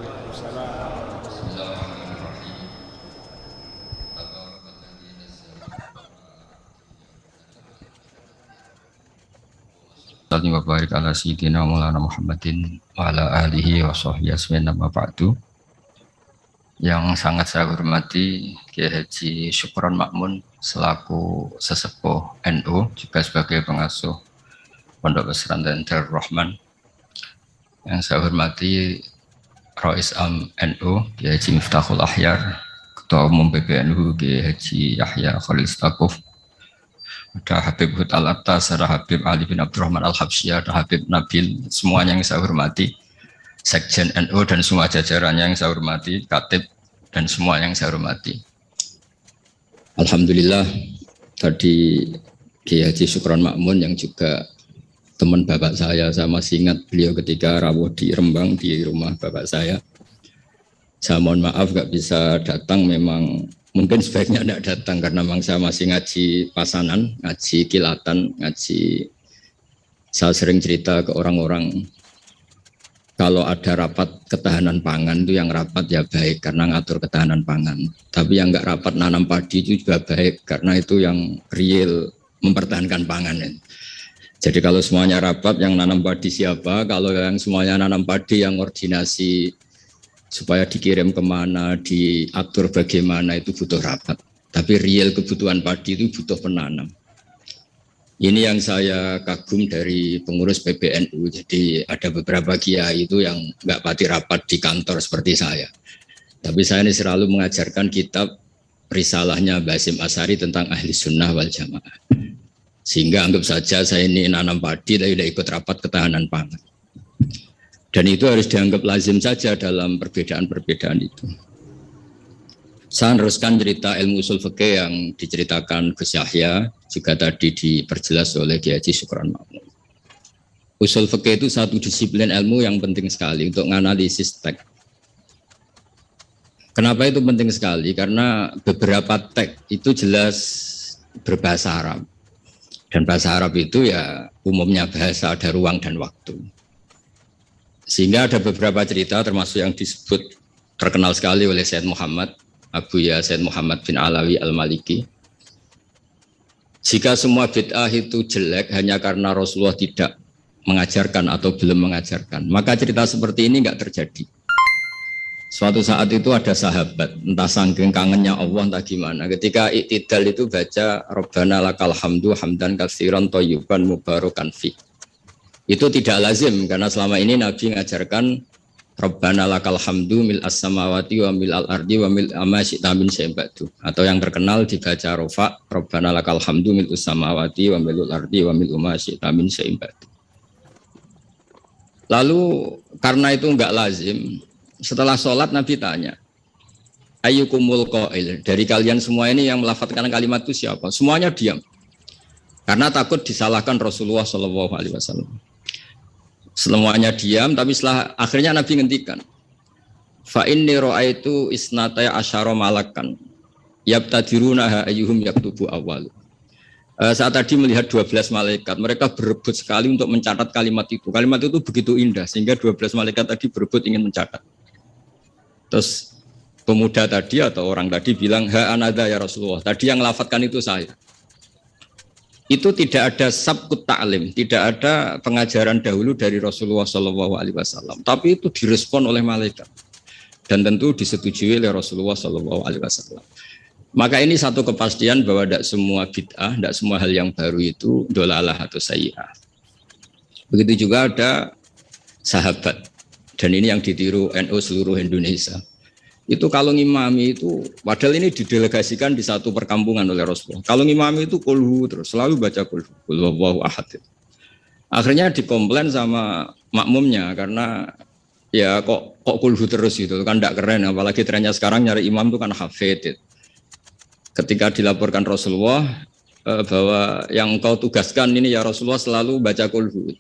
Waalaikumsalam. Salli wa barik ala sayyidina Maulana Muhammadin wa ala alihi wa sahbihi asmin nama ba'du. Yang sangat saya hormati Kiai Haji Syukron Makmun selaku sesepuh NU, juga sebagai pengasuh Pondok Pesantren Darul Rahman. Yang saya hormati Rais Am NU Kiai Haji Miftahul Ahyar, Ketua Umum PBNU Kiai Haji Yahya Khalil Stakuf, ada Habib Hud Al-Attas, ada Habib Ali bin Abdurrahman Al-Habsyah, ada Habib Nabil, semuanya yang saya hormati, Sekjen NU dan semua jajarannya yang saya hormati, Katib dan semua yang saya hormati. Alhamdulillah, tadi Kiai Haji Syukron Makmun yang juga teman bapak saya masih ingat beliau ketika rawuh di Rembang di rumah bapak saya. Saya mohon maaf gak bisa datang, memang mungkin sebaiknya tidak datang karena memang saya masih ngaji pasanan, ngaji kilatan, ngaji. Saya sering cerita ke orang-orang, kalau ada rapat ketahanan pangan itu yang rapat ya baik karena ngatur ketahanan pangan. Tapi yang nggak rapat nanam padi itu juga baik karena itu yang real mempertahankan pangan. Jadi kalau semuanya rapat, yang nanam padi siapa? Kalau yang semuanya nanam padi, yang koordinasi supaya dikirim kemana, diatur bagaimana, itu butuh rapat. Tapi real kebutuhan padi itu butuh penanam. Ini yang saya kagum dari pengurus PBNU. Jadi ada beberapa kiai itu yang nggak pati rapat di kantor seperti saya. Tapi saya ini selalu mengajarkan kitab risalahnya Basim Asari tentang ahli sunnah wal jamaah. Sehingga anggap saja saya ini nanam padi tapi tidak ikut rapat ketahanan pangan. Dan itu harus dianggap lazim saja dalam perbedaan-perbedaan itu. Saya meneruskan cerita ilmu usul fikih yang diceritakan Gus Yahya, juga tadi diperjelas oleh Kiai Haji Syukron Makmun. Usul fikih itu satu disiplin ilmu yang penting sekali untuk menganalisis teks. Kenapa itu penting sekali? Karena beberapa teks itu jelas berbahasa Arab. Dan bahasa Arab itu ya umumnya bahasa ada ruang dan waktu. Sehingga ada beberapa cerita termasuk yang disebut terkenal sekali oleh Sayyid Muhammad, Abu Ya Sayyid Muhammad bin Alawi Al-Maliki. Jika semua bid'ah itu jelek hanya karena Rasulullah tidak mengajarkan atau belum mengajarkan, maka cerita seperti ini enggak terjadi. Suatu saat itu ada sahabat, entah saking kangennya Allah entah gimana, ketika iktidal itu baca Rabbana lakal hamdu hamdan katsiran thayyiban mubarakan fi. Itu tidak lazim karena selama ini Nabi mengajarkan Rabbana lakal hamdu mil as-samawati wa mil al-ardi wa mil ma syi'ta min syai'in ba'du. Atau yang terkenal dibaca Rafa Rabbana lakal hamdu mil as-samawati wa mil al-ardi wa mil ma syi'ta min syai'in ba'du. Lalu karena itu enggak lazim, setelah sholat Nabi tanya, ayyukumul qail, dari kalian semua ini yang melafadzkan kalimat itu siapa? Semuanya diam. Karena takut disalahkan Rasulullah SAW. Semuanya diam, tapi setelah akhirnya Nabi ngendikan, fa inni ra'aitu isnatai asyara malakan yabtadirunaha ayyuhum yaktubu awal. Saat tadi melihat 12 malaikat, mereka berebut sekali untuk mencatat kalimat itu. Kalimat itu begitu indah sehingga 12 malaikat tadi berebut ingin mencatat. Terus pemuda tadi atau orang tadi bilang, ha anada ya Rasulullah, tadi yang lafadzkan itu saya. Itu tidak ada sabqut ta'lim, tidak ada pengajaran dahulu dari Rasulullah SAW. Tapi itu direspon oleh malaikat dan tentu disetujui oleh Rasulullah SAW. Maka ini satu kepastian bahwa tidak semua bid'ah, tidak semua hal yang baru itu dolalah atau sayyi'ah. Begitu juga ada sahabat, dan ini yang ditiru NU seluruh Indonesia. Itu kalau ngimami itu, padahal ini didelegasikan di satu perkampungan oleh Rasulullah. Kalau ngimami itu kulhu terus, selalu baca kulhu wallahu ahad. Akhirnya dikomplain sama makmumnya karena ya kok kulhu terus gitu, kan tidak keren. Apalagi trennya sekarang nyari imam itu kan hafid. Ketika dilaporkan Rasulullah bahwa yang kau tugaskan ini ya Rasulullah selalu baca kulhu.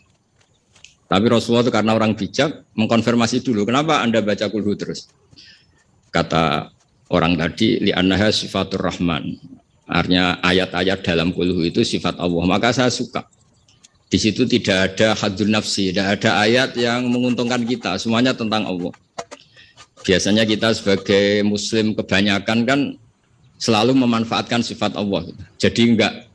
Tapi Rasulullah itu karena orang bijak mengkonfirmasi dulu, kenapa Anda baca kulhu terus? Kata orang tadi, li'annaha sifatur rahman. Artinya ayat-ayat dalam kulhu itu sifat Allah. Maka saya suka. Di situ tidak ada hadun nafsi, tidak ada ayat yang menguntungkan kita. Semuanya tentang Allah. Biasanya kita sebagai muslim kebanyakan kan selalu memanfaatkan sifat Allah. Jadi enggak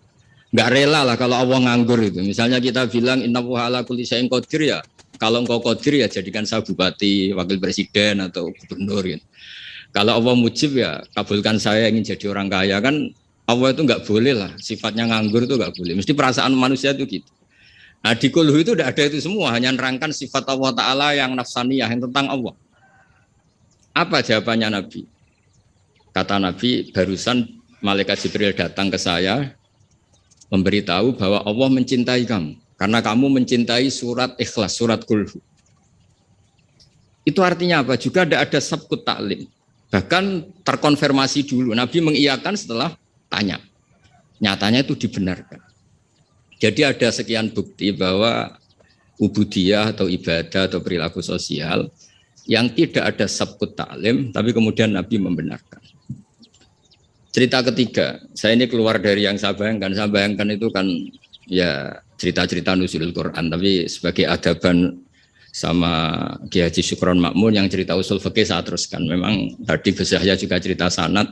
rela lah kalau Allah nganggur itu. Misalnya kita bilang innallaha ala kulli syai'in qadir ya. Kalau engkau qadir ya jadikan saya bupati, wakil presiden atau gubernur gitu. Kalau Allah mujib ya kabulkan saya ingin jadi orang kaya kan. Allah itu enggak boleh lah, sifatnya nganggur itu enggak boleh. Mesti perasaan manusia itu gitu. Nah di kulhu itu tidak ada itu semua, hanya nerangkan sifat Allah Ta'ala yang nafsaniyah, yang tentang Allah. Apa jawabannya Nabi? Kata Nabi, barusan malaikat Jibril datang ke saya, memberitahu bahwa Allah mencintai kamu. Karena kamu mencintai surat ikhlas, surat kulhu. Itu artinya apa? Juga ada sabkut taklim. Bahkan terkonfirmasi dulu. Nabi mengiyakan setelah tanya. Nyatanya itu dibenarkan. Jadi ada sekian bukti bahwa ubudiyah atau ibadah atau perilaku sosial yang tidak ada sabkut taklim, tapi kemudian Nabi membenarkan. Cerita ketiga, saya ini keluar dari yang saya bayangkan itu kan ya cerita-cerita nuzulul Quran, tapi sebagai adaban sama Kiai Haji Syukron Makmun yang cerita usul fikih saya teruskan. Memang tadi saya juga cerita sanad.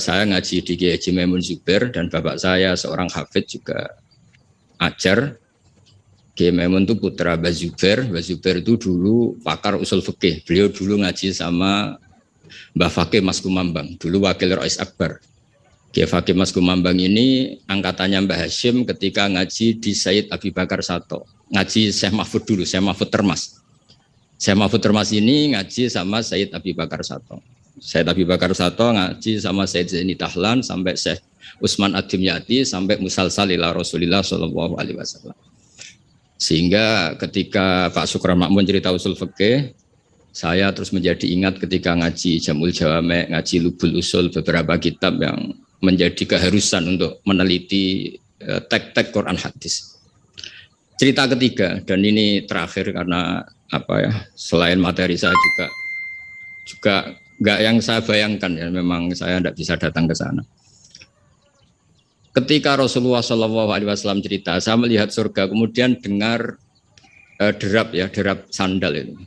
Saya ngaji di Kiai Haji Maimun Zubair dan bapak saya seorang hafidz juga ajar. Kiai Maimun itu putra Mbah Zubair. Mbah Zubair itu dulu pakar usul fikih. Beliau dulu ngaji sama Mbah Fakih Mas Kumambang, dulu wakil Rais Akbar. Kiai Fakih Mas Kumambang ini angkatannya Mbah Hashim ketika ngaji di Said Abi Bakar Sato. Ngaji Syekh Mahfud dulu, Syekh Mahfud Termas. Syekh Mahfud Termas ini ngaji sama Said Abi Bakar Sato. Said Abi Bakar Sato ngaji sama Said Zaini Tahlan sampai Syekh Utsman Ad-Dimyati sampai musalsal ila Rasulillah sallallahu alaihi wasallam. Sehingga ketika Pak Syukron Makmun cerita usul fikih, saya terus menjadi ingat ketika ngaji Jamul Jawame, ngaji Lubul Usul, beberapa kitab yang menjadi keharusan untuk meneliti teks-teks Quran hadis. Cerita ketiga, dan ini terakhir karena apa ya, selain materi saya juga enggak yang saya bayangkan ya, memang saya tidak bisa datang ke sana. Ketika Rasulullah SAW cerita, saya melihat surga, kemudian dengar derap sandal itu.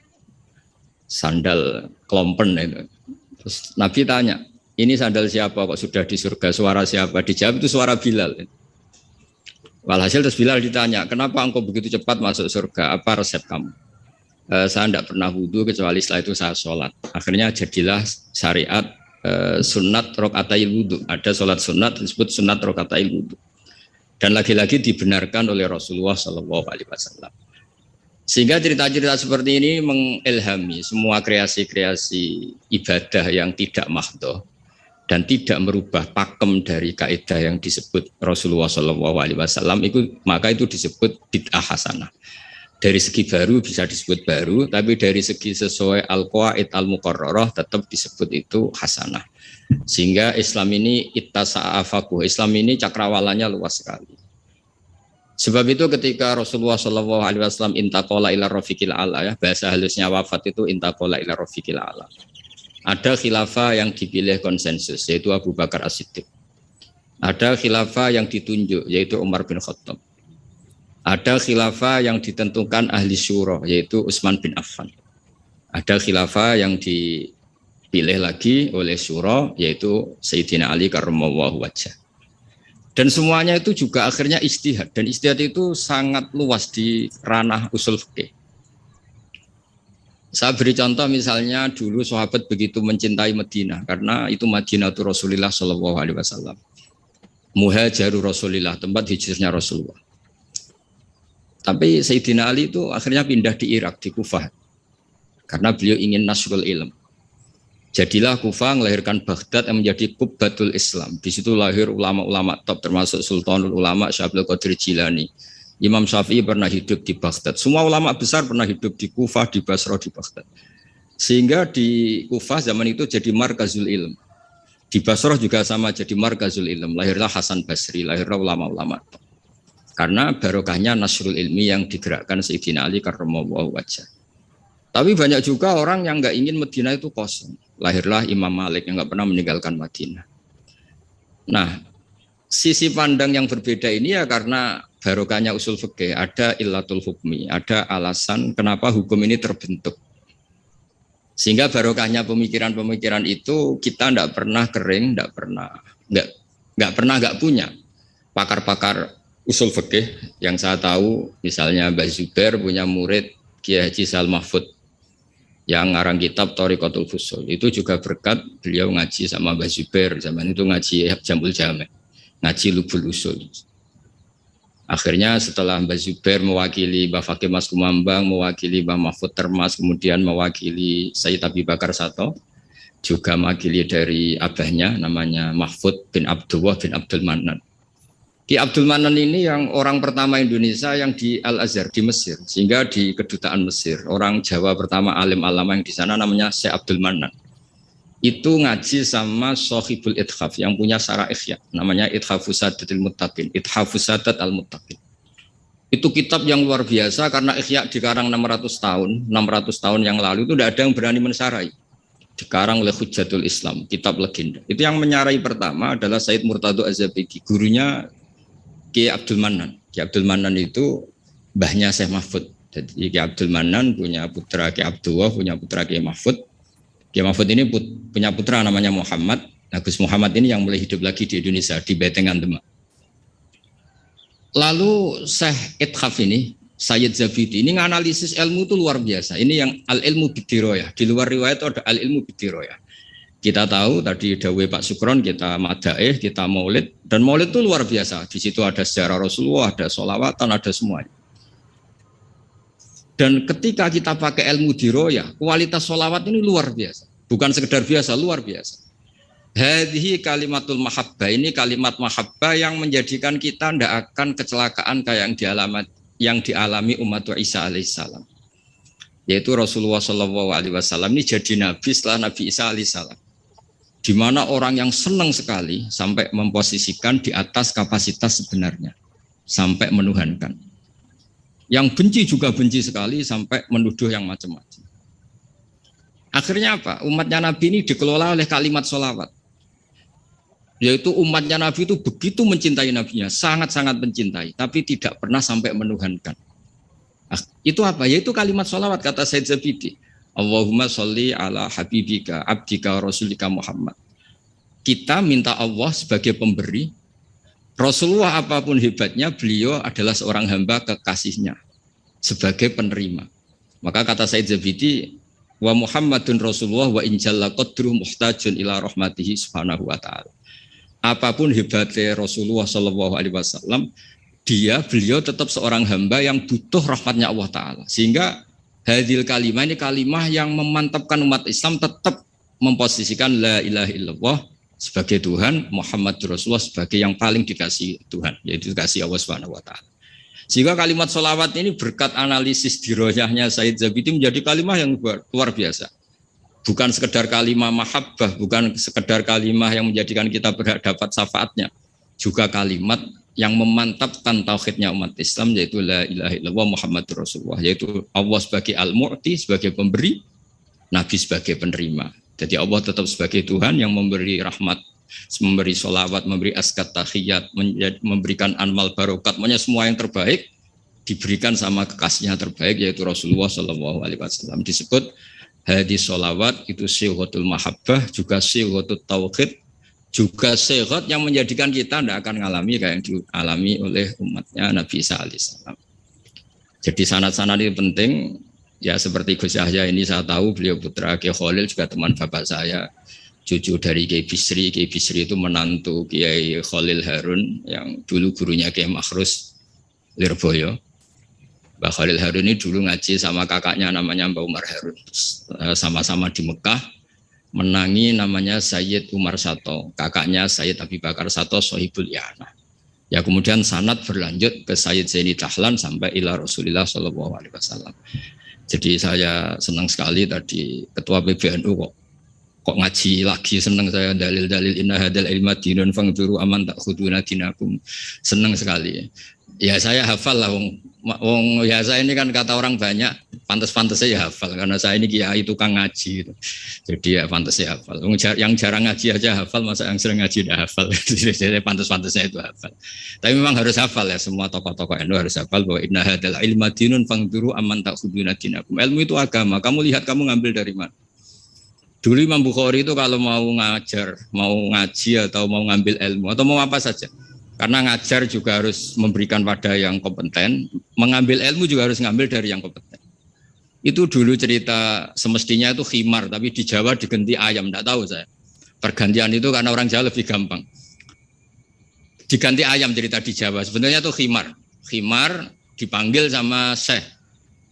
Sandal klompen itu. Terus Nabi tanya, ini sandal siapa kok sudah di surga, suara siapa? Dijawab itu suara Bilal. Walhasil terus Bilal ditanya, kenapa engkau begitu cepat masuk surga, apa resep kamu? Saya tidak pernah wudhu kecuali setelah itu saya sholat. Akhirnya jadilah syariat sunat rokatail wudhu. Ada sholat sunat disebut sunat rokatail wudhu. Dan lagi-lagi dibenarkan oleh Rasulullah SAW. Sehingga cerita-cerita seperti ini mengilhami semua kreasi-kreasi ibadah yang tidak mahdhah dan tidak merubah pakem dari kaidah yang disebut Rasulullah SAW. Maka itu disebut bid'ah hasanah. Dari segi baru bisa disebut baru, tapi dari segi sesuai al-qawaid al-muqarrarah tetap disebut itu hasanah. Sehingga Islam ini ittasa'afakuh, Islam ini cakrawalanya luas sekali. Sebab itu ketika Rasulullah SAW intaqala ila rafiqil a'la, ya, bahasa halusnya wafat itu intaqala ila rafiqil a'la. Ada khilafah yang dipilih konsensus, yaitu Abu Bakar As-Siddiq. Ada khilafah yang ditunjuk, yaitu Umar bin Khattab. Ada khilafah yang ditentukan ahli syura, yaitu Utsman bin Affan. Ada khilafah yang dipilih lagi oleh syura, yaitu Sayyidina Ali karramallahu wajhah. Dan semuanya itu juga akhirnya ijtihad. Dan ijtihad itu sangat luas di ranah usul fikih. Saya beri contoh misalnya dulu sahabat begitu mencintai Madinah, karena itu Madinatul Rasulillah SAW. Muhajirur Rasulillah, tempat hijrahnya Rasulullah. Tapi Sayyidina Ali itu akhirnya pindah di Irak, di Kufah. Karena beliau ingin nasrul ilm. Jadilah Kufah melahirkan Baghdad yang menjadi Qubbatul Islam. Di situ lahir ulama-ulama top, termasuk Sultanul Ulama Syekh Abdul Qadir Jilani. Imam Syafi'i pernah hidup di Baghdad. Semua ulama besar pernah hidup di Kufah, di Basra, di Baghdad. Sehingga di Kufah zaman itu jadi markazul ilm. Di Basra juga sama, jadi markazul ilm. Lahirlah Hasan Basri, lahirlah ulama-ulama top. Karena barokahnya nasrul ilmi yang digerakkan Sayyidina Ali karramallahu wajhah. Tapi banyak juga orang yang nggak ingin Madinah itu kosong. Lahirlah Imam Malik yang nggak pernah meninggalkan Madinah. Nah, sisi pandang yang berbeda ini ya karena barokahnya usul fikih, ada illatul hukmi, ada alasan kenapa hukum ini terbentuk. Sehingga barokahnya pemikiran-pemikiran itu kita tidak pernah kering, nggak punya pakar-pakar usul fikih yang saya tahu, misalnya Mbak Zubair punya murid Kiai Haji Sal Mahfud yang ngarang kitab Thariqatul Fusul. Itu juga berkat beliau ngaji sama Mbak Zubair, zaman itu ngaji Jamul Jame, ngaji Lubul Usul. Akhirnya setelah Mbak Zubair mewakili Mbak Fakih Mas Kumambang, mewakili Mbak Mahfud Termas, kemudian mewakili Sayyid Abi Bakar Sato, juga mewakili dari abahnya namanya Mahfud bin Abdullah bin Abdul Manan. Ki Abdul Manan ini yang orang pertama Indonesia yang di Al-Azhar di Mesir, sehingga di kedutaan Mesir, orang Jawa pertama alim alama yang di sana namanya Syekh Abdul Manan. Itu ngaji sama Sohibul Ithaf yang punya Syarah Ikhya, namanya Ithafus Sadatil Muttaqin, Ithafus Sadat Al-Muttaqin. Itu kitab yang luar biasa karena Ikhya dikarang 600 tahun yang lalu itu tidak ada yang berani mensarai. Dikarang oleh Hujjatul Islam, kitab legenda. Itu yang menyarai pertama adalah Said Murtado Az-Zabidi, gurunya Ki Abdul Manan. Ki Abdul Manan itu mbahnya Syekh Mahfud. Jadi Ki Abdul Manan punya putra Ki Abdullah, punya putra Ki Mahfud. Ki Mahfud ini punya putra namanya Muhammad. Nah, Gus Muhammad ini yang mulai hidup lagi di Indonesia, di Betengan Demak. Lalu Syekh Ithaf ini, Sayyid Zabidi ini nganalisis ilmu itu luar biasa. Ini yang al-ilmu bidiroyah. Di luar riwayat itu ada al-ilmu bidiroyah. Kita tahu tadi dawuh Pak Sukron, kita madaih, kita maulid. Dan maulid itu luar biasa. Di situ ada sejarah Rasulullah, ada sholawatan, ada semuanya. Dan ketika kita pakai ilmu diroyah, kualitas sholawat ini luar biasa. Bukan sekedar biasa, luar biasa. Hadhihi kalimatul mahabbah, ini kalimat mahabbah yang menjadikan kita tidak akan kecelakaan kayak yang dialami umat Isa alaihissalam. Yaitu Rasulullah SAW ini jadi nabi setelah Nabi Isa alaihissalam. Di mana orang yang senang sekali sampai memposisikan di atas kapasitas sebenarnya. Sampai menuhankan. Yang benci juga benci sekali sampai menuduh yang macam-macam. Akhirnya apa? Umatnya Nabi ini dikelola oleh kalimat sholawat. Yaitu umatnya Nabi itu begitu mencintai Nabinya, sangat-sangat mencintai, tapi tidak pernah sampai menuhankan. Itu apa? Yaitu kalimat sholawat, kata Sayyid Zabidi. Allahumma sholli ala habibika, abdika, rasulika Muhammad. Kita minta Allah sebagai pemberi. Rasulullah apapun hebatnya, beliau adalah seorang hamba kekasihnya sebagai penerima. Maka kata Sayyid Zabidi, wa Muhammadun Rasulullah wa injalla qadruh muhtajun ila rahmatihi subhanahu wa ta'ala. Apapun hebatnya Rasulullah SAW, beliau tetap seorang hamba yang butuh rahmatnya Allah Ta'ala. Sehingga hadil kalimah ini kalimah yang memantapkan umat Islam tetap memposisikan la ilaha illallah sebagai Tuhan, Muhammad Rasulullah sebagai yang paling dikasih Tuhan, yaitu dikasih Allah Subhanahu wa taala. Sehingga kalimat sholawat ini berkat analisis diroyahnya Sayyid Zabidi menjadi kalimat yang luar biasa. Bukan sekedar kalimat mahabbah, bukan sekedar kalimat yang menjadikan kita dapat syafaatnya, juga kalimat yang memantapkan tauhidnya umat Islam, yaitu la ilaha illallah Muhammad Rasulullah, yaitu Allah sebagai al-mu'ti, sebagai pemberi, Nabi sebagai penerima. Jadi Allah tetap sebagai Tuhan yang memberi rahmat, memberi sholawat, memberi askat tahiyat, memberikan amal barokat, semua yang terbaik diberikan sama kekasihnya terbaik, yaitu Rasulullah SAW. Disebut hadis sholawat itu syihotul mahabbah, juga syihotul tauhid, juga syigot yang menjadikan kita tidak akan mengalami kayak yang dialami oleh umatnya Nabi Isa alaihissalam. Jadi sanad-sanad ini penting. Ya seperti Gus Yahya ini saya tahu beliau putra Kiai Khalil, juga teman bapak saya, cucu dari Kiai Bisri. Kiai Bisri itu menantu Kiai Khalil Harun yang dulu gurunya Kiai Makhrus Lirboyo. Mbak Khalil Harun ini dulu ngaji sama kakaknya namanya Mbak Umar Harun. Sama-sama di Mekah menangi namanya Sayyid Umar Sato, kakaknya Sayyid Abi Bakar Sato Sohibul Yana. Ya kemudian sanad berlanjut ke Sayyid Zaini Dahlan sampai ila Rasulullah SAW. Jadi saya senang sekali tadi ketua PBNU kok ngaji lagi, senang saya dalil-dalil inna hadal ilma dinun fangduru aman tak khuduna dinakum, senang sekali. Ya saya hafal lah, wong ya saya ini kan kata orang banyak pantas-pantas saya hafal karena saya ini kiai tukang ngaji, jadi ya pantas saya hafal. Yang jarang ngaji aja hafal, masa yang sering ngaji udah hafal. Jadi pantas-pantasnya itu hafal. Tapi memang harus hafal ya, semua tokoh-tokoh NU harus hafal bahwa inna hadal ilma dinun fangduru aman tak khuduna dinakum. Ilmu itu agama, kamu lihat kamu ngambil dari mana. Dulu Imam Bukhari itu kalau mau ngajar, mau ngaji atau mau ngambil ilmu atau mau apa saja. Karena ngajar juga harus memberikan pada yang kompeten, mengambil ilmu juga harus ngambil dari yang kompeten. Itu dulu cerita semestinya itu khimar, tapi di Jawa diganti ayam, enggak tahu saya. Pergantian itu karena orang Jawa lebih gampang. Diganti ayam cerita di Jawa, sebenarnya itu khimar. Khimar dipanggil sama syekh.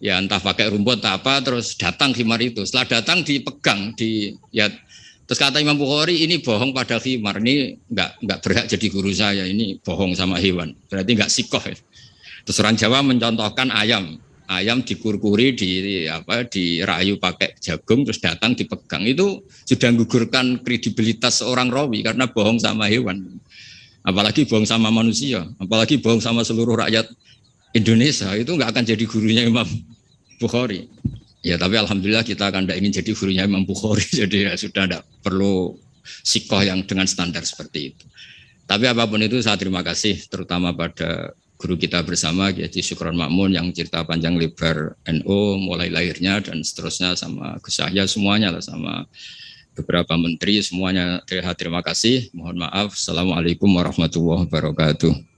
Ya entah pakai rumput atau apa, terus datang khimar itu. Setelah datang dipegang, terus kata Imam Bukhari, ini bohong pada khimar, ini enggak berhak jadi guru saya, ini bohong sama hewan, berarti enggak sikoh. Ya. Terus orang Jawa mencontohkan ayam dikurkuri, dirayu pakai jagung, terus datang dipegang. Itu sudah menggugurkan kredibilitas seorang rawi karena bohong sama hewan. Apalagi bohong sama manusia, apalagi bohong sama seluruh rakyat Indonesia, itu enggak akan jadi gurunya Imam Bukhari. Ya tapi alhamdulillah kita akan tidak ingin jadi gurunya Imam Bukhari, jadi ya sudah tidak perlu sikoh yang dengan standar seperti itu. Tapi apapun itu saya terima kasih terutama pada guru kita bersama Kiai Syukron Makmun yang cerita panjang lebar NU mulai lahirnya dan seterusnya, sama Gus Yahya semuanya lah, sama beberapa menteri semuanya. Terima kasih. Mohon maaf. Assalamualaikum warahmatullahi wabarakatuh.